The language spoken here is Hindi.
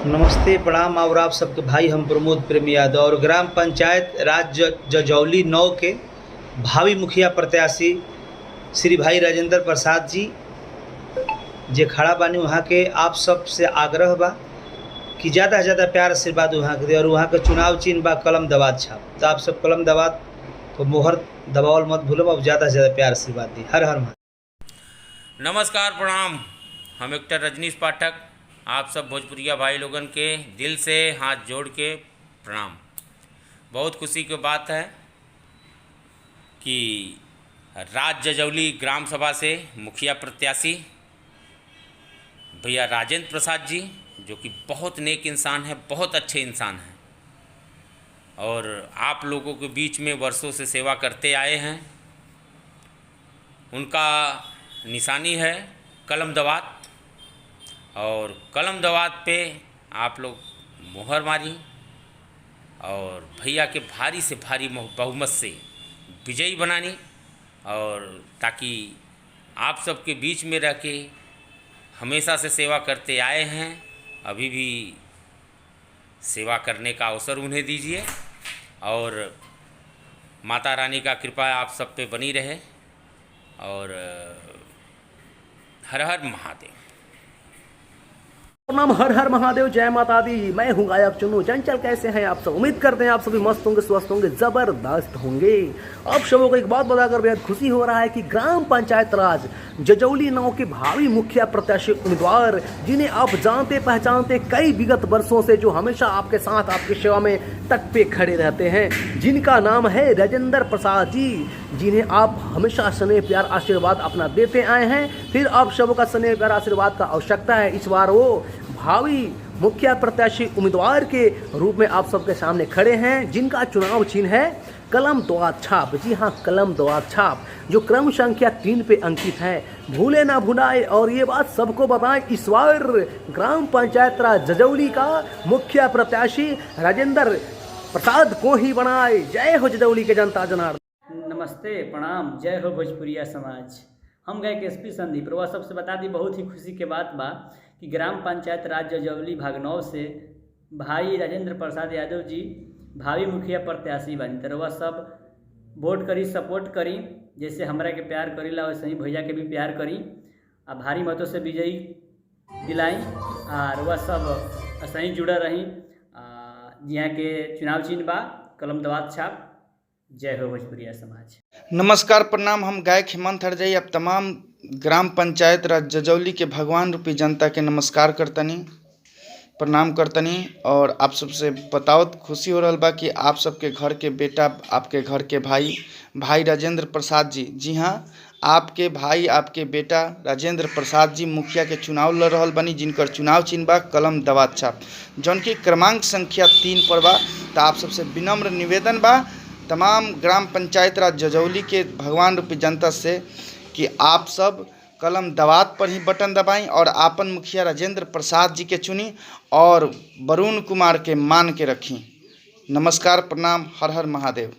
नमस्ते प्रणाम और आप सबके भाई हम प्रमोद प्रेमी यादव और ग्राम पंचायत राज जजौली 9 के भावी मुखिया प्रत्याशी श्री भाई राजेंद्र प्रसाद जी जे खड़ा बानी। वहाँ के आप सब से आग्रह बा कि ज़्यादा से ज़्यादा प्यार आशीर्वाद वहाँ के दे और वहाँ के चुनाव चिन्ह बा कलम दवात छाप। तो आप सब कलम दवात तो मोहर दबावल मत भूलब और ज़्यादा से ज़्यादा प्यार आशीर्वाद दी। हर हर महादेव। नमस्कार प्रणाम। हम एक्टर रजनीश पाठक आप सब भोजपुरिया भाई लोगन के दिल से हाथ जोड़ के प्रणाम। बहुत खुशी की बात है कि राज जजौली ग्राम सभा से मुखिया प्रत्याशी भैया राजेंद्र प्रसाद जी, जो कि बहुत नेक इंसान है, बहुत अच्छे इंसान हैं और आप लोगों के बीच में वर्षों से सेवा करते आए हैं। उनका निशानी है कलम दवात और कलम दवात पे आप लोग मोहर मारी और भैया के भारी से भारी बहुमत से विजयी बनानी और ताकि आप सबके बीच में रह के हमेशा से सेवा करते आए हैं, अभी भी सेवा करने का अवसर उन्हें दीजिए और माता रानी का कृपा आप सब पे बनी रहे और हर हर महादेव। नाम हर हर महादेव, जय माता दी। मैं हूँ गायक चुन्नू। चंचल कैसे हैं आप सब? उम्मीद करते हैं आप सभी मस्त होंगे, स्वस्थ होंगे, जबरदस्त होंगे। आप सबों को एक बात बताकर बेहद खुशी हो रहा है कि ग्राम पंचायत राज जजौली 9 के भावी मुखिया प्रत्याशी उम्मीदवार, जिन्हें आप जानते पहचानते कई विगत वर्षों से, जो हमेशा आपके साथ आपकी सेवा में तट पे खड़े रहते हैं, जिनका नाम है राजेंद्र प्रसाद जी, जिन्हें आप हमेशा स्नेह प्यार आशीर्वाद अपना देते आए हैं। फिर आप सबों का स्नेह प्यार आशीर्वाद का आवश्यकता है। इस बार वो भावी मुखिया प्रत्याशी उम्मीदवार के रूप में आप सबके सामने खड़े हैं, जिनका चुनाव चिन्ह है कलम दवात छाप। जी हाँ, कलम दवात छाप, जो क्रम संख्या 3 पे अंकित है। भूले ना भुलाए और ये बात सबको बताएं, इस बार ग्राम पंचायत राज जजौली का मुखिया प्रत्याशी राजेंद्र प्रसाद को ही बनाए। जय हो जजौली के जनता जनार्दन। नमस्ते प्रणाम, जय हो भोजपुरिया समाज। हम गए के SP संदीप रउआ सबसे बता दी, बहुत ही खुशी के बात बा कि ग्राम पंचायत राज जजौली भाग 9 से भाई राजेंद्र प्रसाद यादव जी भावी मुखिया प्रत्याशी बनी। तो रउआ सब वोट करी, सपोर्ट करी, जैसे हमरा के प्यार करीला वैसे ही भैया के भी प्यार करी आ भारी मतों से विजयी दिलाई। और वह सब ऐसे ही जुड़ा रही। यहाँ के चुनाव चिन्ह बा कलम दवात छाप। जय हो भोजपुरिया समाज। नमस्कार प्रणाम। हम गायक हेमंत हरजाई अब तमाम ग्राम पंचायत राज जजौली के भगवान रूपी जनता के नमस्कार करतनी, प्रणाम करतनी और आप सबसे बतावत खुशी हो रहा बा कि आप सबके घर के बेटा, आपके घर के भाई राजेंद्र प्रसाद जी, जी हाँ, आपके भाई, आपके बेटा राजेंद्र प्रसाद जी मुखिया के चुनाव लड़ रहा बनी, जिनकर चुनाव चिन्ह बा कलम दवात छाप, जौन की क्रमांक संख्या 3 पर बा। तो आप सबसे विनम्र निवेदन बा तमाम ग्राम पंचायत राज जजौली के भगवान रूपी जनता से कि आप सब कलम दवात पर ही बटन दबाएं और आपन मुखिया राजेंद्र प्रसाद जी के चुनी और वरुण कुमार के मान के रखें। नमस्कार प्रणाम, हर हर महादेव।